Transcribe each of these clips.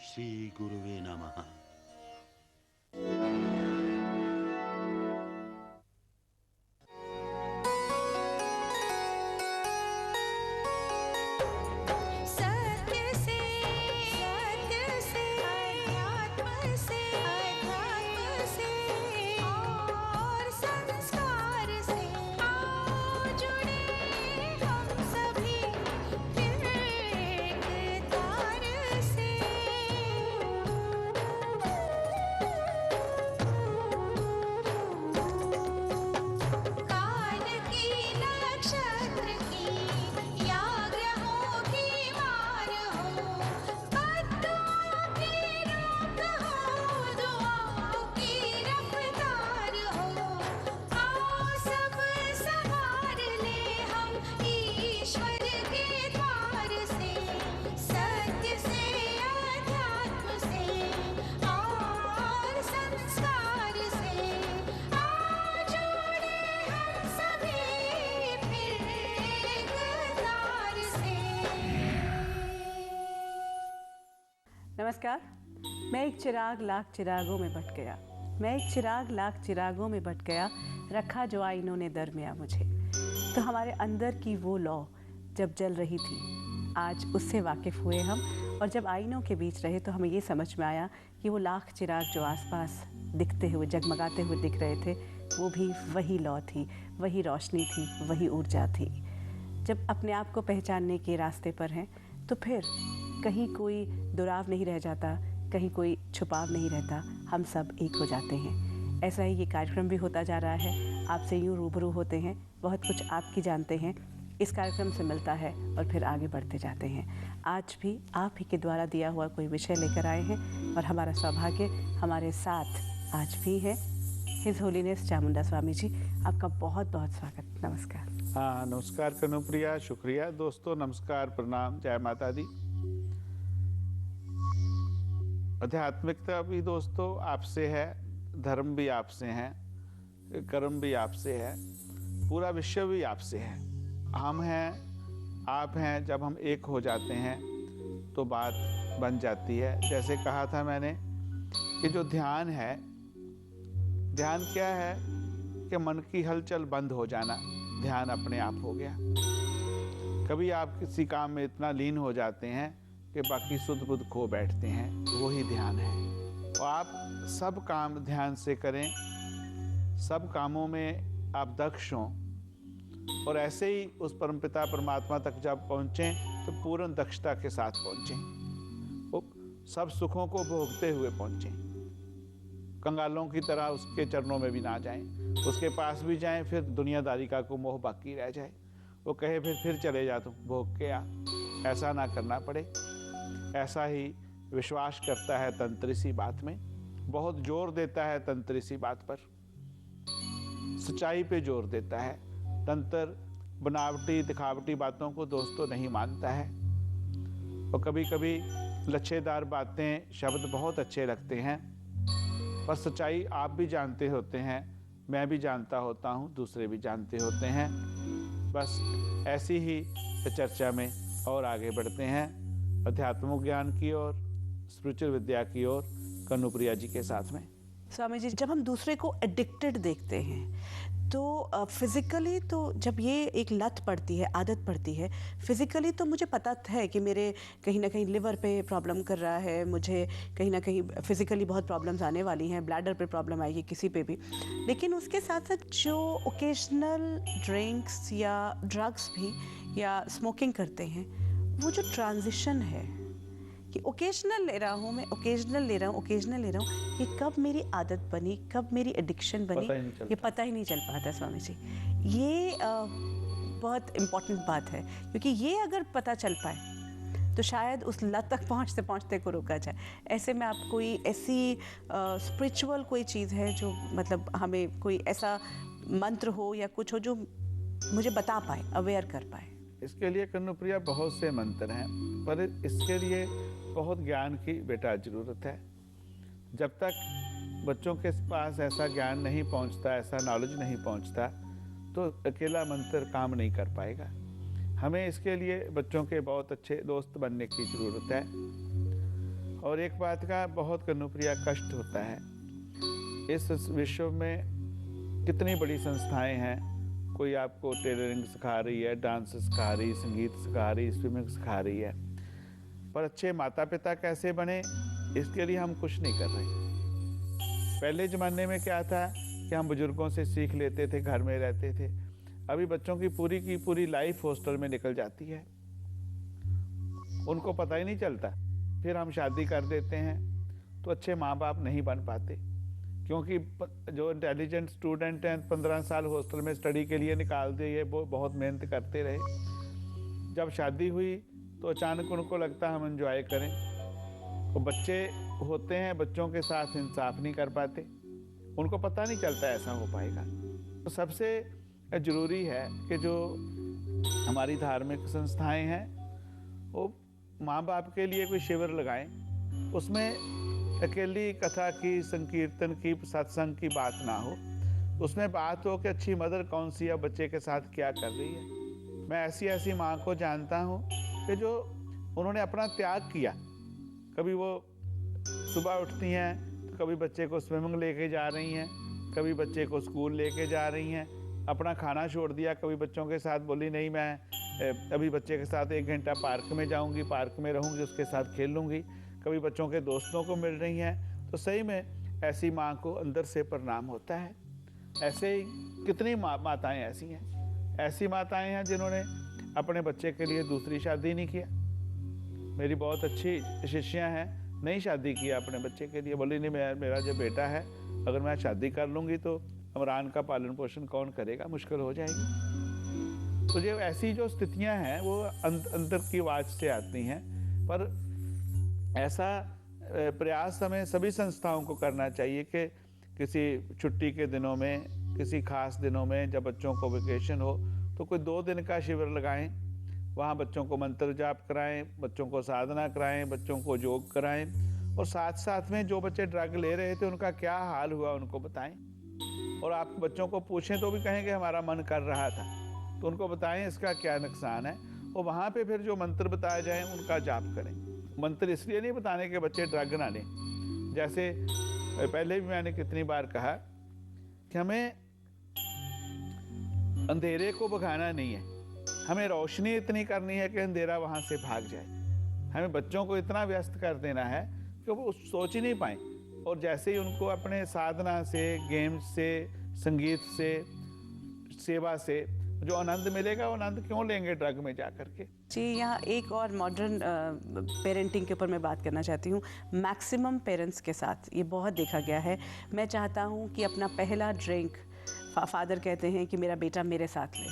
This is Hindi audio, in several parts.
श्री गुरुवे नमः। नमस्कार। मैं एक चिराग लाख चिरागों में बट गया, मैं एक चिराग लाख चिरागों में बट गया, रखा जो आईनों ने दरमिया मुझे। तो हमारे अंदर की वो लौ जब जल रही थी, आज उससे वाकिफ़ हुए हम। और जब आईनों के बीच रहे तो हमें ये समझ में आया कि वो लाख चिराग जो आसपास दिखते हुए, जगमगाते हुए दिख रहे थे, वो भी वही लौ थी, वही रोशनी थी, वही ऊर्जा थी। जब अपने आप को पहचानने के रास्ते पर हैं तो फिर कहीं कोई दुराव नहीं रह जाता, कहीं कोई छुपाव नहीं रहता, हम सब एक हो जाते हैं। ऐसा ही ये कार्यक्रम भी होता जा रहा है। आपसे यूँ रूबरू होते हैं, बहुत कुछ आपकी जानते हैं, इस कार्यक्रम से मिलता है और फिर आगे बढ़ते जाते हैं। आज भी आप ही के द्वारा दिया हुआ कोई विषय लेकर आए हैं और हमारा सौभाग्य हमारे साथ आज भी है हिज होलीनेस चामुंडा स्वामी जी। आपका बहुत बहुत स्वागत। नमस्कार। हाँ, नमस्कार कनुप्रिया, शुक्रिया दोस्तों, नमस्कार, प्रणाम, जय माता दी। आध्यात्मिकता भी दोस्तों आपसे है, धर्म भी आपसे है, कर्म भी आपसे है, पूरा विश्व भी आपसे है। हम हैं, आप हैं, जब हम एक हो जाते हैं तो बात बन जाती है। जैसे कहा था मैंने कि जो ध्यान है, ध्यान क्या है कि मन की हलचल बंद हो जाना, ध्यान अपने आप हो गया। कभी आप किसी काम में इतना लीन हो जाते हैं कि बाकी सुध बुध खो बैठते हैं, वही ध्यान है। और आप सब काम ध्यान से करें, सब कामों में आप दक्ष हों और ऐसे ही उस परमपिता परमात्मा तक जब पहुँचें तो पूर्ण दक्षता के साथ पहुँचें, वो सब सुखों को भोगते हुए पहुँचें। कंगालों की तरह उसके चरणों में भी ना जाएं, उसके पास भी जाएं फिर दुनियादारी का को मोह बाकी रह जाए, वो कहे फिर चले जा तुम भोग के आ, ऐसा ना करना पड़े। ऐसा ही विश्वास करता है तंत्र इसी बात में, बहुत जोर देता है तंत्र इसी बात पर, सच्चाई पे जोर देता है। तंत्र बनावटी दिखावटी बातों को दोस्तों नहीं मानता है। और कभी कभी लच्छेदार बातें, शब्द बहुत अच्छे लगते हैं, पर सच्चाई आप भी जानते होते हैं, मैं भी जानता होता हूँ, दूसरे भी जानते होते हैं। बस ऐसी ही चर्चा में और आगे बढ़ते हैं अध्यात्म ज्ञान की ओर, स्पिरिचुअल विद्या की ओर, कनुप्रिया जी के साथ में। स्वामी जी, जब हम दूसरे को एडिक्टेड देखते हैं तो फिज़िकली तो जब ये एक लत पड़ती है, आदत पड़ती है, फिज़िकली तो मुझे पता है कि मेरे कहीं ना कहीं लिवर पे प्रॉब्लम कर रहा है, मुझे कहीं ना कहीं फिज़िकली बहुत प्रॉब्लम्स आने वाली हैं, ब्लैडर पे प्रॉब्लम आएगी किसी पे भी। लेकिन उसके साथ साथ जो ओकेजनल ड्रिंक्स या ड्रग्स भी या स्मोकिंग करते हैं, वो जो ट्रांजिशन है कि ओकेजनल ले रहा हूँ मैं, ओकेजनल ले रहा हूँ, ओकेजनल ले रहा हूँ, ये कब मेरी आदत बनी, कब मेरी एडिक्शन बनी, ये पता ही नहीं चल पाता स्वामी जी। ये बहुत इम्पॉर्टेंट बात है, क्योंकि ये अगर पता चल पाए तो शायद उस लत तक पहुँचते पहुँचते को रोका जाए। ऐसे में आप कोई ऐसी स्पिरिचुअल कोई चीज़ है जो मतलब हमें कोई ऐसा मंत्र हो या कुछ हो जो मुझे बता पाए, अवेयर कर पाए? इसके लिए कनुप्रिया बहुत से मंत्र हैं, पर इसके लिए बहुत ज्ञान की बेटा ज़रूरत है। जब तक बच्चों के पास ऐसा ज्ञान नहीं पहुंचता, ऐसा नॉलेज नहीं पहुंचता, तो अकेला मंत्र काम नहीं कर पाएगा। हमें इसके लिए बच्चों के बहुत अच्छे दोस्त बनने की ज़रूरत है। और एक बात का बहुत कनुप्रिया कष्ट होता है, इस विश्व में कितनी बड़ी संस्थाएं हैं, कोई आपको टेलरिंग सिखा रही है, डांस सिखा रही, संगीत सिखा रही, स्विमिंग सिखा रही है, पर अच्छे माता पिता कैसे बने इसके लिए हम कुछ नहीं कर रहे। पहले ज़माने में क्या था कि हम बुजुर्गों से सीख लेते थे, घर में रहते थे। अभी बच्चों की पूरी लाइफ हॉस्टल में निकल जाती है, उनको पता ही नहीं चलता। फिर हम शादी कर देते हैं तो अच्छे माँ बाप नहीं बन पाते, क्योंकि जो इंटेलिजेंट स्टूडेंट हैं 15 साल हॉस्टल में स्टडी के लिए निकाल दिए, वो बहुत मेहनत करते रहे। जब शादी हुई तो अचानक उनको लगता हम एंजॉय करें, तो बच्चे होते हैं, बच्चों के साथ इंसाफ नहीं कर पाते, उनको पता नहीं चलता ऐसा हो पाएगा। तो सबसे ज़रूरी है कि जो हमारी धार्मिक संस्थाएं हैं वो माँ बाप के लिए कोई शिविर लगाएं, उसमें अकेली कथा की, संकीर्तन की, सत्संग की बात ना हो, उसमें बात हो कि अच्छी मदर कौन सी है, बच्चे के साथ क्या कर रही है। मैं ऐसी माँ को जानता हूँ कि जो उन्होंने अपना त्याग किया, कभी वो सुबह उठती हैं तो कभी बच्चे को स्विमिंग लेके जा रही हैं, कभी बच्चे को स्कूल लेके जा रही हैं, अपना खाना छोड़ दिया, कभी बच्चों के साथ बोली नहीं मैं अभी बच्चे के साथ 1 घंटा पार्क में जाऊंगी, पार्क में रहूंगी, उसके साथ खेल लूँगी, कभी बच्चों के दोस्तों को मिल रही हैं। तो सही में ऐसी माँ को अंदर से प्रणाम होता है। ऐसे ही कितनी माताएं ऐसी हैं, ऐसी माताएं हैं जिन्होंने अपने बच्चे के लिए दूसरी शादी नहीं किया। मेरी बहुत अच्छी शिष्याँ हैं, नहीं शादी किया अपने बच्चे के लिए, बोली नहीं मेरा जो बेटा है अगर मैं शादी कर लूँगी तो इमरान का पालन पोषण कौन करेगा, मुश्किल हो जाएगी। तो जो ऐसी जो स्थितियां हैं वो अंदर की आवाज से आती हैं, पर ऐसा प्रयास हमें सभी संस्थाओं को करना चाहिए कि किसी छुट्टी के दिनों में, किसी खास दिनों में, जब बच्चों को वेकेशन हो तो कोई 2 दिन का शिविर लगाएं, वहाँ बच्चों को मंत्र जाप कराएं, बच्चों को साधना कराएं, बच्चों को योग कराएं, और साथ साथ में जो बच्चे ड्रग ले रहे थे उनका क्या हाल हुआ उनको बताएं। और आप बच्चों को पूछें तो भी कहेंगे हमारा मन कर रहा था, तो उनको बताएं इसका क्या नुकसान है, और वहाँ पे फिर जो मंत्र बताए जाएं उनका जाप करें। मंत्र इसलिए नहीं बताने के बच्चे ड्रग ना लें। जैसे पहले भी मैंने कितनी बार कहा कि हमें अंधेरे को भगाना नहीं है, हमें रोशनी इतनी करनी है कि अंधेरा वहाँ से भाग जाए। हमें बच्चों को इतना व्यस्त कर देना है कि वो सोच ही नहीं पाए, और जैसे ही उनको अपने साधना से, गेम्स से, संगीत से, सेवा से जो आनंद मिलेगा वो आनंद क्यों लेंगे ड्रग में जा करके। जी, यहाँ एक और मॉडर्न पेरेंटिंग के ऊपर मैं बात करना चाहती हूँ। मैक्सिमम पेरेंट्स के साथ ये बहुत देखा गया है। मैं चाहता हूँ कि अपना पहला ड्रिंक, फादर कहते हैं कि मेरा बेटा मेरे साथ ले,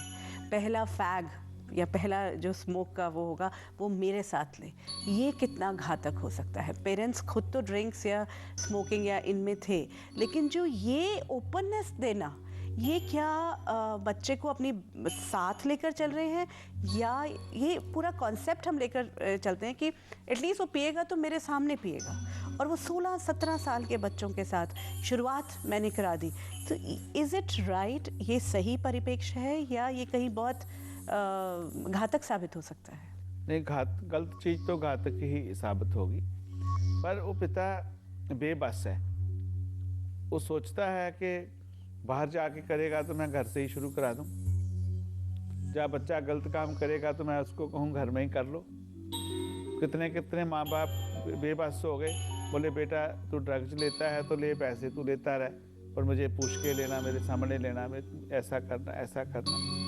पहला फैग या पहला जो स्मोक का वो होगा वो मेरे साथ ले। ये कितना घातक हो सकता है। पेरेंट्स खुद तो ड्रिंक्स या स्मोकिंग या इनमें थे, लेकिन जो ये ओपननेस देना, ये क्या बच्चे को अपनी साथ लेकर चल रहे हैं, या ये पूरा कॉन्सेप्ट हम लेकर चलते हैं कि एटलीस्ट वो पिएगा तो मेरे सामने पिएगा, और वो 16-17 साल के बच्चों के साथ शुरुआत मैंने करा दी। तो इज़ इट राइट, ये सही परिप्रेक्ष्य है या ये कहीं बहुत घातक साबित हो सकता है? नहीं, गलत चीज़ तो घातक ही साबित होगी, पर वो पिता बेबस है। वो सोचता है कि बाहर जाके करेगा तो मैं घर से ही शुरू करा दूं, जब बच्चा गलत काम करेगा तो मैं उसको कहूँ घर में ही कर लो। कितने माँ बाप बेबस हो गए, बोले बेटा तू ड्रग्स लेता है तो ले, पैसे तू लेता रहे, पर मुझे पूछ के लेना, मेरे सामने लेना, मैं ऐसा करना।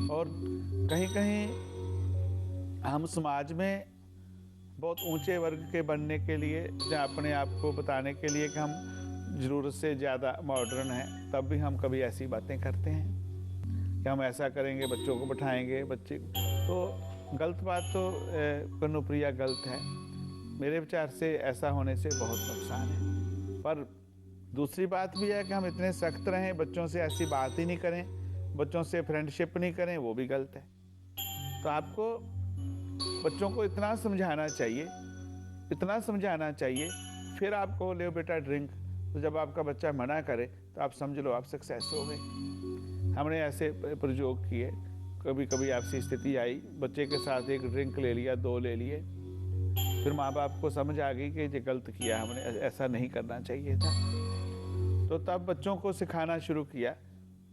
और कहीं कहीं हम समाज में बहुत ऊंचे वर्ग के बनने के लिए, या अपने आप को बताने के लिए कि हम ज़रूरत से ज़्यादा मॉडर्न हैं, तब भी हम कभी ऐसी बातें करते हैं कि हम ऐसा करेंगे, बच्चों को बैठाएंगे, बच्चे तो गलत बात तो कनुप्रिया गलत है। मेरे विचार से ऐसा होने से बहुत नुकसान है। पर दूसरी बात भी है कि हम इतने सख्त रहें, बच्चों से ऐसी बात ही नहीं करें, बच्चों से फ्रेंडशिप नहीं करें, वो भी गलत है। तो आपको बच्चों को इतना समझाना चाहिए, फिर आपको ले बेटा ड्रिंक, तो जब आपका बच्चा मना करे तो आप समझ लो आप सक्सेस हो गए। हमने ऐसे प्रयोग किए, कभी कभी ऐसी स्थिति आई, बच्चे के साथ एक ड्रिंक ले लिया, 2 ले लिए, फिर माँ बाप को समझ आ गई कि ये गलत किया हमने, ऐसा नहीं करना चाहिए था। तो तब बच्चों को सिखाना शुरू किया।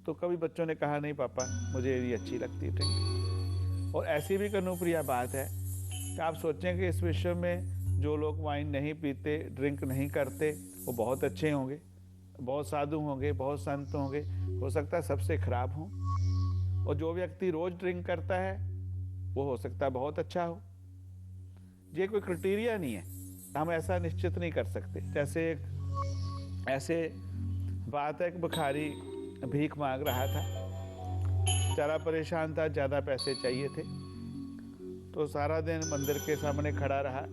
तो कभी बच्चों ने कहा नहीं पापा मुझे ये अच्छी लगती है ड्रिंक। और ऐसी भी कनुप्रिया बात है कि आप सोचें कि इस विश्व में जो लोग वाइन नहीं पीते, ड्रिंक नहीं करते, वो बहुत अच्छे होंगे, बहुत साधु होंगे, बहुत संत होंगे, हो सकता है सबसे खराब हों। और जो व्यक्ति रोज ड्रिंक करता है वो हो सकता है बहुत अच्छा हो। ये कोई क्राइटेरिया नहीं है, हम ऐसा निश्चित नहीं कर सकते। जैसे ऐसे बात है, एक भिखारी भीख मांग रहा था, बेचारा परेशान था, ज़्यादा पैसे चाहिए थे। तो सारा दिन मंदिर के सामने खड़ा रहा,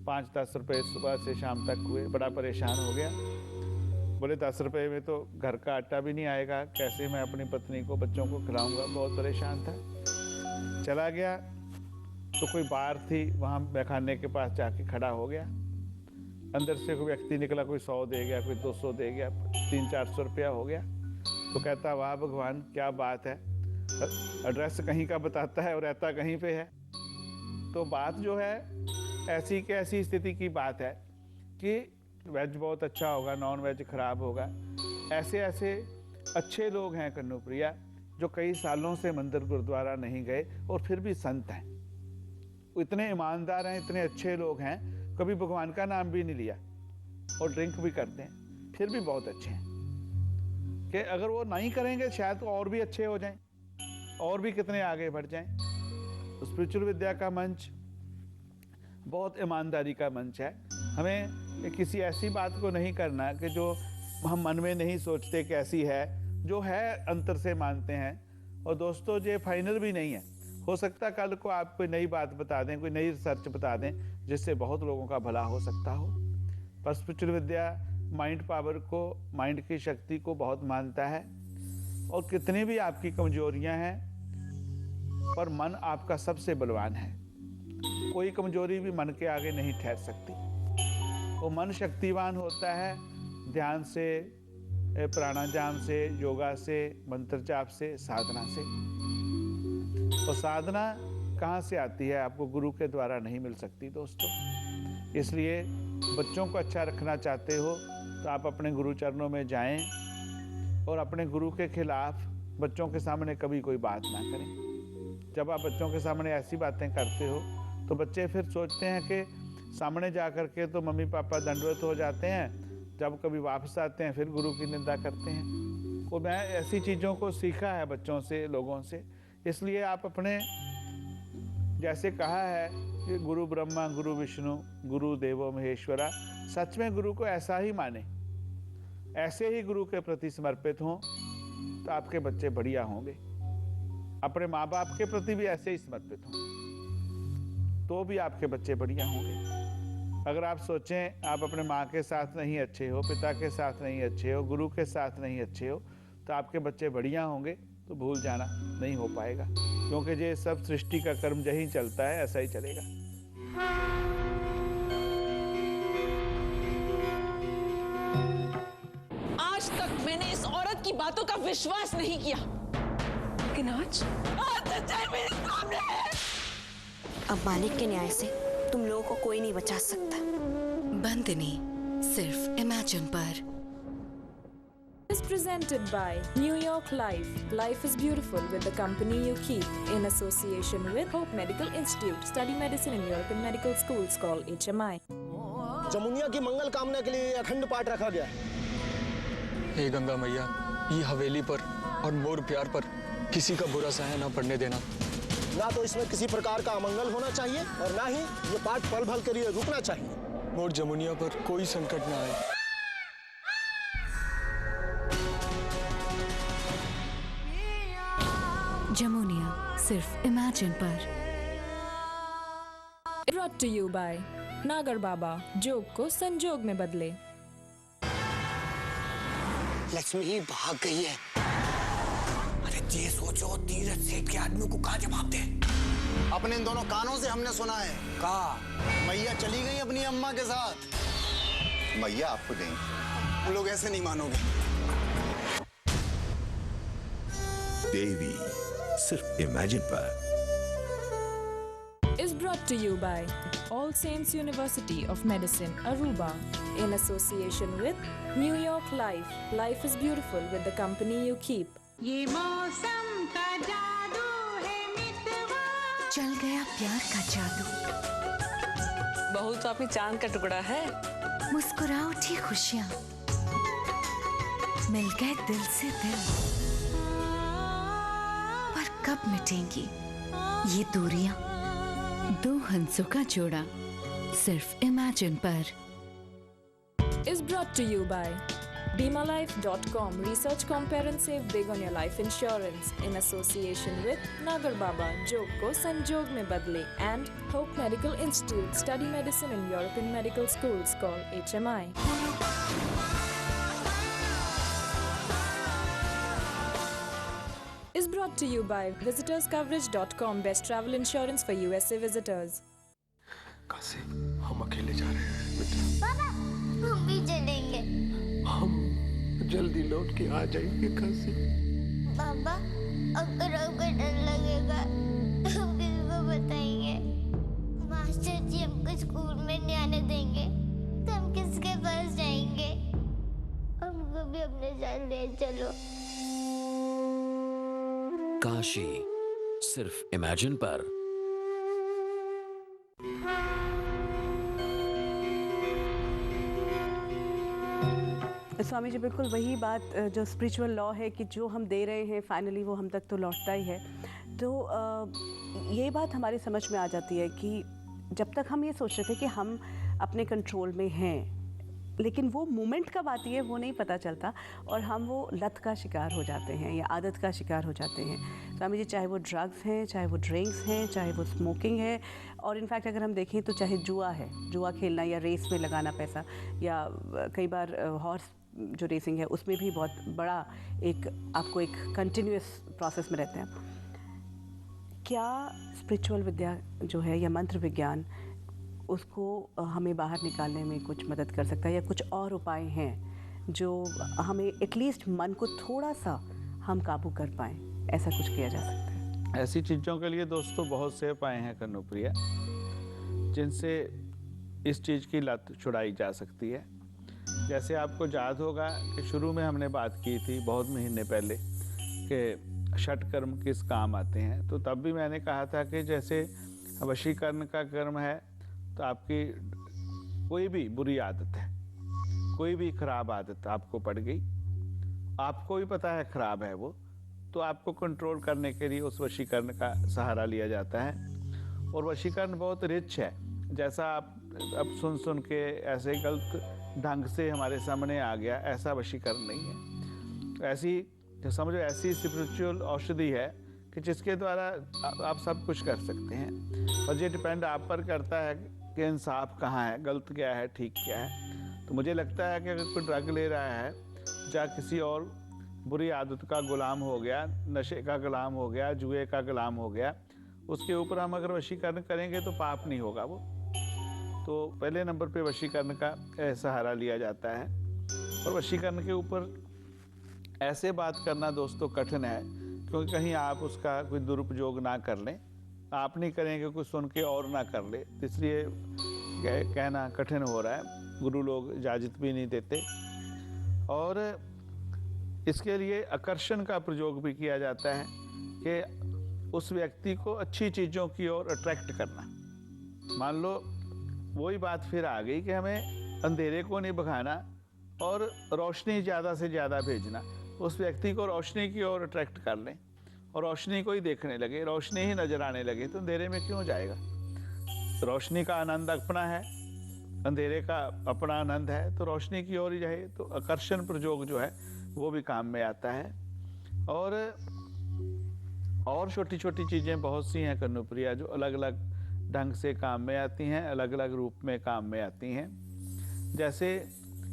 5-10 रुपये सुबह से शाम तक हुए, बड़ा परेशान हो गया। बोले 10 रुपये में तो घर का आटा भी नहीं आएगा, कैसे मैं अपनी पत्नी को बच्चों को खिलाऊंगा। बहुत परेशान था, चला गया। तो कोई बार थी, वहाँ मैखाने के पास जाके खड़ा हो गया। अंदर से कोई व्यक्ति निकला, कोई 100 दे गया, कोई 200 दे गया, 300-400 रुपया हो गया। तो कहता वाह भगवान क्या बात है, एड्रेस कहीं का बताता है और रहता कहीं पे है। तो बात जो है ऐसी के ऐसी स्थिति की बात है कि वेज बहुत अच्छा होगा, नॉन वेज खराब होगा। ऐसे ऐसे अच्छे लोग हैं कन्नुप्रिया, जो कई सालों से मंदिर गुरुद्वारा नहीं गए और फिर भी संत हैं। इतने ईमानदार हैं, इतने अच्छे लोग हैं, कभी भगवान का नाम भी नहीं लिया और ड्रिंक भी करते हैं, फिर भी बहुत अच्छे हैं। कि अगर वो नहीं करेंगे शायद तो और भी अच्छे हो जाएं, और भी कितने आगे बढ़ जाएं। स्पिरिचुअल विद्या का मंच बहुत ईमानदारी का मंच है। हमें किसी ऐसी बात को नहीं करना कि जो हम मन में नहीं सोचते कैसी है, जो है अंतर से मानते हैं। और दोस्तों ये फाइनल भी नहीं है, हो सकता है कल को आप कोई नई बात बता दें, कोई नई रिसर्च बता दें जिससे बहुत लोगों का भला हो सकता हो। पर स्पिरिचुअल विद्या माइंड पावर को, माइंड की शक्ति को बहुत मानता है। और कितनी भी आपकी कमजोरियां हैं, पर मन आपका सबसे बलवान है। कोई कमजोरी भी मन के आगे नहीं ठहर सकती। वो मन शक्तिवान होता है ध्यान से, प्राणायाम से, योगा से, मंत्र जाप से, साधना से। और साधना कहाँ से आती है? आपको गुरु के द्वारा नहीं मिल सकती दोस्तों। इसलिए बच्चों को अच्छा रखना चाहते हो तो आप अपने गुरु चरणों में जाएं और अपने गुरु के खिलाफ बच्चों के सामने कभी कोई बात ना करें। जब आप बच्चों के सामने ऐसी बातें करते हो तो बच्चे फिर सोचते हैं कि सामने जा कर के तो मम्मी पापा दंडवत हो जाते हैं, जब कभी वापस आते हैं फिर गुरु की निंदा करते हैं। तो मैं ऐसी चीज़ों को सीखा है बच्चों से, लोगों से। इसलिए आप अपने, जैसे कहा है कि गुरु ब्रह्मा गुरु विष्णु गुरु देवो महेश्वरा, सच में गुरु को ऐसा ही माने, ऐसे ही गुरु के प्रति समर्पित हों तो आपके बच्चे बढ़िया होंगे। अपने माँ बाप के प्रति भी ऐसे ही समर्पित हों तो भी आपके बच्चे बढ़िया होंगे। अगर आप सोचें आप अपने माँ के साथ नहीं अच्छे हो, पिता के साथ नहीं अच्छे हो, गुरु के साथ नहीं अच्छे हो तो आपके बच्चे बढ़िया होंगे, तो भूल जाना नहीं हो पाएगा। क्योंकि ये सब सृष्टि का कर्म यही चलता है, ऐसा ही चलेगा। आज तक मैंने इस औरत की बातों का विश्वास नहीं किया, लेकिन आज सच्चाई मेरे सामने है। अब मालिक के न्याय से तुम लोगों को कोई नहीं बचा सकता। बंदनी सिर्फ इमेजिन पर। Is presented by New York Life. Life is beautiful with the company you keep in association with Hope Medical Institute. Study medicine in European medical schools. Call HMI. Jamuniya की मंगल कामना के लिए अखंड पाठ रखा गया। हे गंगा मैया, ये हवेली पर और मोर प्यार पर किसी का बुरा साया ना पड़ने देना। ना तो इसमें किसी प्रकार का अमंगल होना चाहिए और ना ही ये पाठ पल भल के लिए रुकना चाहिए। मोर जमुनिया पर कोई संकट ना आए। जमुनिया सिर्फ इमेजिन पर। Brought to you by नागर बाबा, जोग को संजोग में बदले। लक्ष्मी भाग गई है। अरे ये सोचो तीरथ सेठ के आदमी को कहाँ जवाब दे। अपने इन दोनों कानों से हमने सुना है। कहा मैया चली गई अपनी अम्मा के साथ। मैया आपको देंगे। हम लोग ऐसे नहीं मानोगे। देवी सिर्फ इमेजिन पर। is brought to you by All Saints University of Medicine, Aruba, in association with New York Life. Life is beautiful with the company you keep. ये मौसम का जादू है मितवा। चल गया प्यार का जादू, बहू तो आपकी चांद का टुकड़ा है। मुस्कुरा उठी खुशियाँ, मिल गए दिल से दिल। पर कब मिटेंगी ये दूरियां? दो हंसों का जोड़ा सिर्फ इमेजिन पर। Is brought to you by BimaLife.com. Research, compare and save big on your life insurance in association with Nagar Baba. जोग को संजोग में बदले and Hope Medical Institute. Study medicine in European medical schools. Call HMI. Is brought to you by VisitorsCoverage.com. Best travel insurance for USA visitors. Kashi, हम अकेले जा रहे हैं बेटा। पापा, हम भी चलेंगे। हम जल्दी लौट के आ जाएंगे काशी। पापा, अगर आपको डर लगेगा तो हम किसी को बताएंगे। मास्टर जी हमको स्कूल में नहीं आने देंगे तो हम किसके पास जाएंगे? हमको भी अपने साथ ले चलो। काशी सिर्फ इमेजिन पर। स्वामी जी, बिल्कुल वही बात जो स्पिरिचुअल लॉ है कि जो हम दे रहे हैं फाइनली वो हम तक तो लौटता ही है। तो ये बात हमारी समझ में आ जाती है कि जब तक हम ये सोच रहे थे कि हम अपने कंट्रोल में हैं, लेकिन वो मोमेंट कब आती है वो नहीं पता चलता और हम वो लत का शिकार हो जाते हैं या आदत का शिकार हो जाते हैं। स्वामी जी, चाहे वो ड्रग्स हैं, चाहे वो ड्रिंक्स हैं, चाहे वो स्मोकिंग है, और इनफैक्ट अगर हम देखें तो चाहे जुआ है, जुआ खेलना या रेस में लगाना पैसा, या कई बार हॉर्स जो रेसिंग है उसमें भी बहुत बड़ा एक आपको एक कंटिन्यूस प्रोसेस में रहते हैं। क्या स्पिरिचुअल विद्या जो है या मंत्र विज्ञान उसको हमें बाहर निकालने में कुछ मदद कर सकता है, या कुछ और उपाय हैं जो हमें एटलीस्ट मन को थोड़ा सा हम काबू कर पाएँ? ऐसा कुछ किया जा सकता है? ऐसी चीज़ों के लिए दोस्तों बहुत से उपाय हैं कन्नुप्रिया, जिनसे इस चीज़ की लत छुड़ाई जा सकती है। जैसे आपको याद होगा कि शुरू में हमने बात की थी बहुत महीने पहले कि षट कर्म किस काम आते हैं, तो तब भी मैंने कहा था कि जैसे वशीकरण का कर्म है तो आपकी कोई भी बुरी आदत है, कोई भी खराब आदत आपको पड़ गई, आपको भी पता है खराब है वो, तो आपको कंट्रोल करने के लिए उस वशीकरण का सहारा लिया जाता है। और वशीकरण बहुत रिच है, जैसा आप अब सुन के ऐसे गलत ढंग से हमारे सामने आ गया, ऐसा वशीकरण नहीं है। ऐसी समझो ऐसी स्पिरिचुअल औषधि है कि जिसके द्वारा आप सब कुछ कर सकते हैं, और ये डिपेंड आप पर करता है कि इंसाफ कहाँ है, गलत क्या है, ठीक क्या है। तो मुझे लगता है कि अगर कोई ड्रग ले रहा है या किसी और बुरी आदत का गुलाम हो गया, नशे का गुलाम हो गया, जुए का गुलाम हो गया, उसके ऊपर हम अगर वशीकरण करेंगे तो पाप नहीं होगा वो। तो पहले नंबर पे वशीकरण का सहारा लिया जाता है। और वशीकरण के ऊपर ऐसे बात करना दोस्तों कठिन है, क्योंकि कहीं आप उसका कोई दुरुपयोग ना कर लें, आप नहीं करेंगे कोई सुन के और ना कर ले, इसलिए कहना कठिन हो रहा है। गुरु लोग इजाज़त भी नहीं देते। और इसके लिए आकर्षण का प्रयोग भी किया जाता है कि उस व्यक्ति को अच्छी चीज़ों की ओर अट्रैक्ट करना। मान लो वही बात फिर आ गई कि हमें अंधेरे को नहीं भगाना और रोशनी ज़्यादा से ज़्यादा भेजना, उस व्यक्ति को रोशनी की ओर अट्रैक्ट कर लें और रोशनी को ही देखने लगे, रोशनी ही नज़र आने लगे, तो अंधेरे में क्यों जाएगा? रोशनी का आनंद अपना है, अंधेरे का अपना आनंद है, तो रोशनी की ओर ही जाए। तो आकर्षण प्रयोग जो है वो भी काम में आता है। और छोटी छोटी चीज़ें बहुत सी हैं कन्नुप्रिया, जो अलग अलग ढंग से काम में आती हैं, अलग अलग रूप में काम में आती हैं। जैसे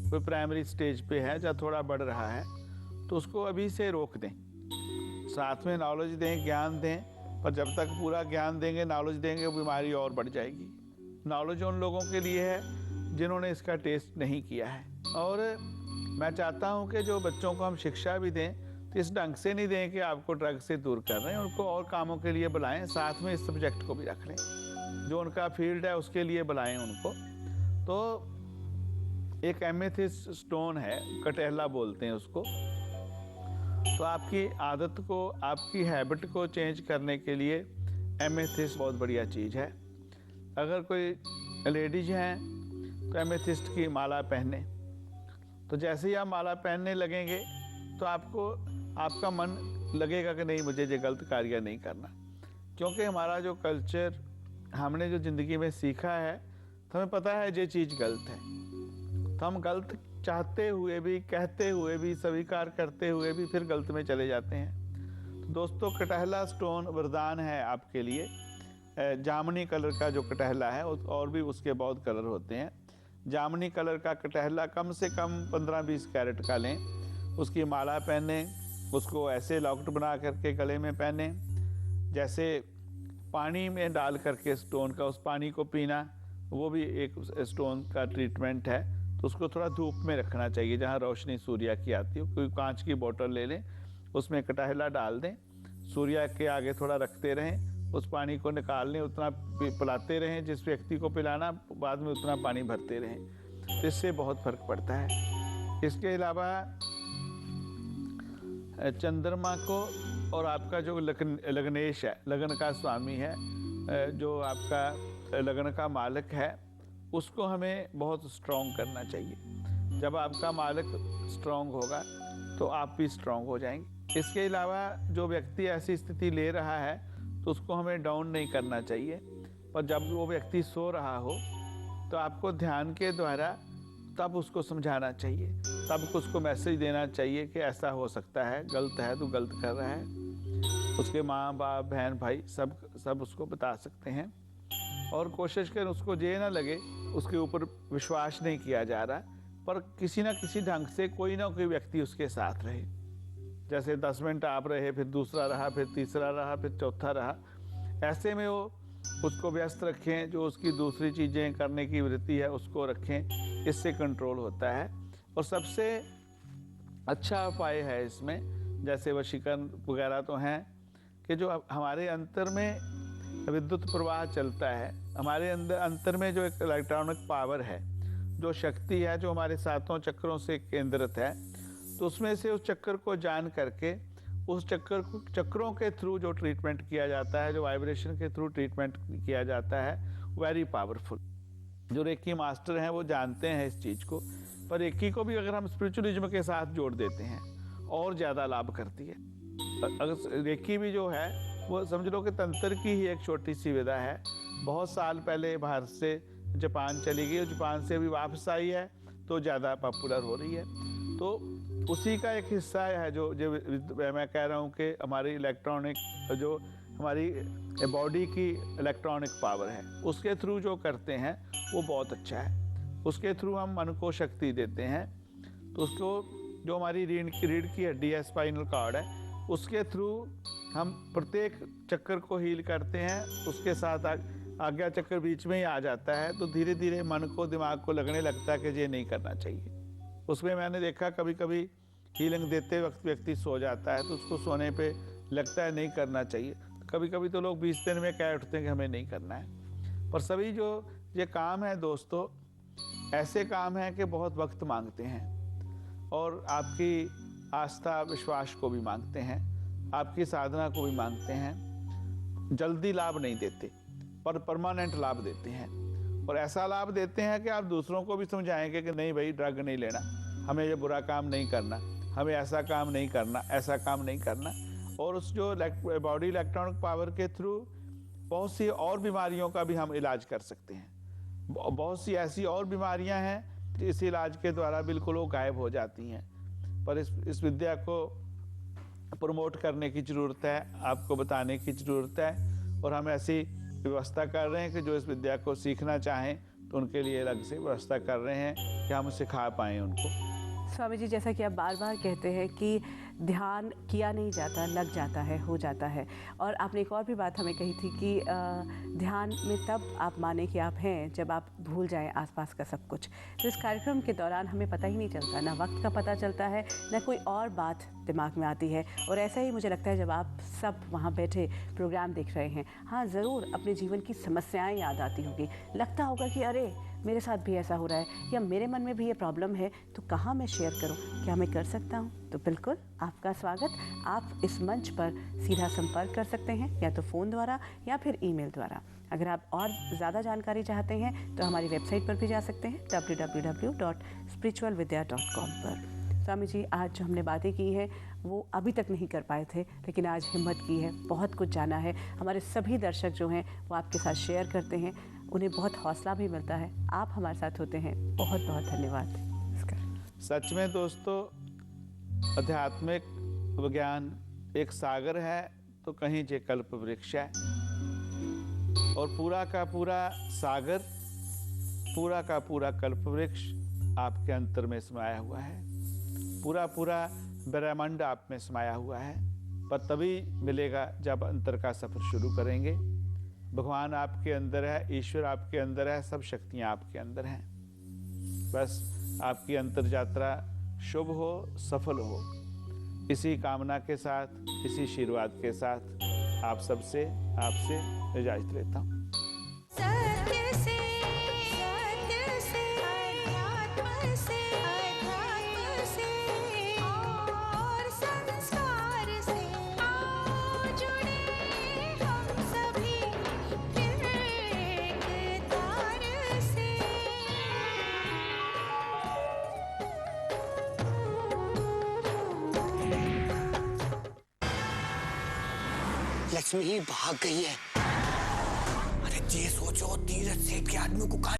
कोई प्राइमरी स्टेज पे है या थोड़ा बढ़ रहा है तो उसको अभी से रोक दें, साथ में नॉलेज दें, ज्ञान दें, पर जब तक पूरा ज्ञान देंगे, नॉलेज देंगे, बीमारी और बढ़ जाएगी। नॉलेज उन लोगों के लिए है जिन्होंने इसका टेस्ट नहीं किया है। और मैं चाहता हूं कि जो बच्चों को हम शिक्षा भी दें तो इस ढंग से नहीं दें कि आपको ड्रग से दूर कर रहे हैं, उनको और कामों के लिए बुलाएं, साथ में इस सब्जेक्ट को भी रख लें। जो उनका फील्ड है उसके लिए बुलाएं उनको। तो एक एमेथिस्ट स्टोन है, कटहला बोलते हैं उसको। तो आपकी आदत को, आपकी हैबिट को चेंज करने के लिए एमेथिस्ट बहुत बढ़िया चीज़ है। अगर कोई लेडीज हैं तो एमेथिस्ट की माला पहने, तो जैसे ही आप माला पहनने लगेंगे तो आपको, आपका मन लगेगा कि नहीं, मुझे ये गलत कार्य नहीं करना। क्योंकि हमारा जो कल्चर, हमने जो ज़िंदगी में सीखा है, तो हमें पता है ये चीज़ गलत है। तो हम गलत चाहते हुए भी, कहते हुए भी, स्वीकार करते हुए भी फिर गलत में चले जाते हैं। तो दोस्तों, कटहला स्टोन वरदान है आपके लिए। जामुनी कलर का जो कटहला है, और भी उसके बहुत कलर होते हैं। जामुनी कलर का कटहला कम से कम 15-20 कैरेट का लें, उसकी माला पहने, उसको ऐसे लॉकेट बना करके गले में पहने। जैसे पानी में डाल करके स्टोन का, उस पानी को पीना, वो भी एक स्टोन का ट्रीटमेंट है। तो उसको थोड़ा धूप में रखना चाहिए, जहाँ रोशनी सूर्य की आती हो। कोई कांच की बोतल ले लें, उसमें कटहला डाल दें, सूर्य के आगे थोड़ा रखते रहें, उस पानी को निकाल लें, उतना पिलाते रहें। जिस व्यक्ति को पिलाना, बाद में उतना पानी भरते रहें। तो इससे बहुत फर्क पड़ता है। इसके अलावा चंद्रमा को, और आपका जो लग्नेश है, लगन का स्वामी है, जो आपका लगन का मालिक है, उसको हमें बहुत स्ट्रॉन्ग करना चाहिए। जब आपका मालिक स्ट्रॉन्ग होगा तो आप भी स्ट्रॉन्ग हो जाएंगे। इसके अलावा जो व्यक्ति ऐसी स्थिति ले रहा है तो उसको हमें डाउन नहीं करना चाहिए। पर जब वो व्यक्ति सो रहा हो तो आपको ध्यान के द्वारा तब उसको समझाना चाहिए, तब उसको मैसेज देना चाहिए कि ऐसा हो सकता है, गलत है तो गलत कर रहा है। उसके माँ बाप, बहन भाई सब उसको बता सकते हैं। और कोशिश करें उसको ये ना लगे उसके ऊपर विश्वास नहीं किया जा रहा, पर किसी ना किसी ढंग से कोई ना कोई व्यक्ति उसके साथ रहे। जैसे 10 मिनट आप रहे, फिर दूसरा रहा, फिर तीसरा रहा, फिर चौथा रहा। ऐसे में वो उसको व्यस्त रखें, जो उसकी दूसरी चीज़ें करने की वृत्ति है उसको रखें, इससे कंट्रोल होता है। और सबसे अच्छा उपाय है इसमें, जैसे वशीकरण वगैरह तो हैं, कि जो हमारे अंतर में विद्युत प्रवाह चलता है, हमारे अंतर में जो एक इलेक्ट्रॉनिक पावर है, जो शक्ति है, जो हमारे 7 चक्रों से केंद्रित है, तो उसमें से उस चक्कर को जान करके उस चक्रों के थ्रू जो ट्रीटमेंट किया जाता है, जो वाइब्रेशन के थ्रू ट्रीटमेंट किया जाता है, वेरी पावरफुल। जो रेकी मास्टर हैं वो जानते हैं इस चीज़ को। पर रेकी को भी अगर हम स्पिरिचुअलिज्म के साथ जोड़ देते हैं और ज़्यादा लाभ करती है। अगर रेकी भी जो है वो समझ लो कि तंत्र की ही एक छोटी सी विधा है। बहुत साल पहले भारत से जापान चली गई, जापान से अभी वापस आई है तो ज़्यादा पॉपुलर हो रही है। तो उसी का एक हिस्सा है जो मैं कह रहा हूँ कि हमारी इलेक्ट्रॉनिक, जो हमारी बॉडी की इलेक्ट्रॉनिक पावर है, उसके थ्रू जो करते हैं वो बहुत अच्छा है। उसके थ्रू हम मन को शक्ति देते हैं। तो उसको जो हमारी रीढ़ की हड्डी है, स्पाइनल कॉर्ड है, उसके थ्रू हम प्रत्येक चक्कर को हील करते हैं। उसके साथ आज्ञा चक्कर बीच में ही आ जाता है, तो धीरे धीरे मन को, दिमाग को लगने लगता है कि ये नहीं करना चाहिए। उसमें मैंने देखा कभी कभी हीलिंग देते वक्त व्यक्ति सो जाता है, तो उसको सोने पे लगता है नहीं करना चाहिए। कभी कभी तो लोग 20 दिन में कह उठते हैं कि हमें नहीं करना है। पर सभी जो ये काम है दोस्तों, ऐसे काम हैं कि बहुत वक्त मांगते हैं और आपकी आस्था विश्वास को भी मांगते हैं, आपकी साधना को भी मांगते हैं। जल्दी लाभ नहीं देते पर परमानेंट लाभ देते हैं। और ऐसा लाभ देते हैं कि आप दूसरों को भी समझाएंगे कि नहीं भाई, ड्रग नहीं लेना, हमें ये बुरा काम नहीं करना, हमें ऐसा काम नहीं करना, ऐसा काम नहीं करना। और उस जो बॉडी इलेक्ट्रॉनिक पावर के थ्रू बहुत सी और बीमारियों का भी हम इलाज कर सकते हैं। बहुत सी ऐसी और बीमारियां हैं इस इलाज के द्वारा बिल्कुल वो गायब हो जाती हैं। पर इस विद्या को प्रमोट करने की ज़रूरत है, आपको बताने की ज़रूरत है। और हम ऐसी व्यवस्था कर रहे हैं कि जो इस विद्या को सीखना चाहें तो उनके लिए अलग से व्यवस्था कर रहे हैं कि हम सिखा पाएँ उनको। स्वामी जी, जैसा कि आप बार बार कहते हैं कि ध्यान किया नहीं जाता, लग जाता है, हो जाता है। और आपने एक और भी बात हमें कही थी कि ध्यान में तब आप माने कि आप हैं जब आप भूल जाएं आसपास का सब कुछ। तो इस कार्यक्रम के दौरान हमें पता ही नहीं चलता, ना वक्त का पता चलता है, ना कोई और बात दिमाग में आती है। और ऐसा ही मुझे लगता है जब आप सब वहाँ बैठे प्रोग्राम देख रहे हैं, हाँ ज़रूर अपने जीवन की समस्याएं याद आती होगी। लगता होगा कि अरे मेरे साथ भी ऐसा हो रहा है, या मेरे मन में भी ये प्रॉब्लम है, तो कहाँ मैं शेयर करूँ, क्या मैं कर सकता हूँ? तो बिल्कुल आपका स्वागत। आप इस मंच पर सीधा संपर्क कर सकते हैं, या तो फ़ोन द्वारा या फिर ईमेल द्वारा। अगर आप और ज़्यादा जानकारी चाहते हैं तो हमारी वेबसाइट पर भी जा सकते हैं www.spiritualvidya.com पर। स्वामी जी, आज जो हमने बातें की हैं वो अभी तक नहीं कर पाए थे, लेकिन आज हिम्मत की है, बहुत कुछ जाना है। हमारे सभी दर्शक जो हैं वो आपके साथ शेयर करते हैं, उन्हें बहुत हौसला भी मिलता है। आप हमारे साथ होते हैं, बहुत बहुत धन्यवाद। नमस्कार। सच में दोस्तों, आध्यात्मिक विज्ञान एक सागर है तो कहीं जे कल्प वृक्ष है, और पूरा का पूरा सागर, पूरा का पूरा कल्प वृक्ष आपके अंतर में समाया हुआ है। पूरा पूरा ब्रह्मांड आप में समाया हुआ है, पर तभी मिलेगा जब अंतर का सफर शुरू करेंगे। भगवान आपके अंदर है, ईश्वर आपके अंदर है, सब शक्तियां आपके अंदर हैं। बस आपकी अंतर यात्रा शुभ हो, सफल हो, इसी कामना के साथ, इसी आशीर्वाद के साथ आपसे इजाजत लेता हूँ। लक्ष्मी ही भाग गई है। अरे ये सोचो, तीरथ सेठ के आदमी को कहाँ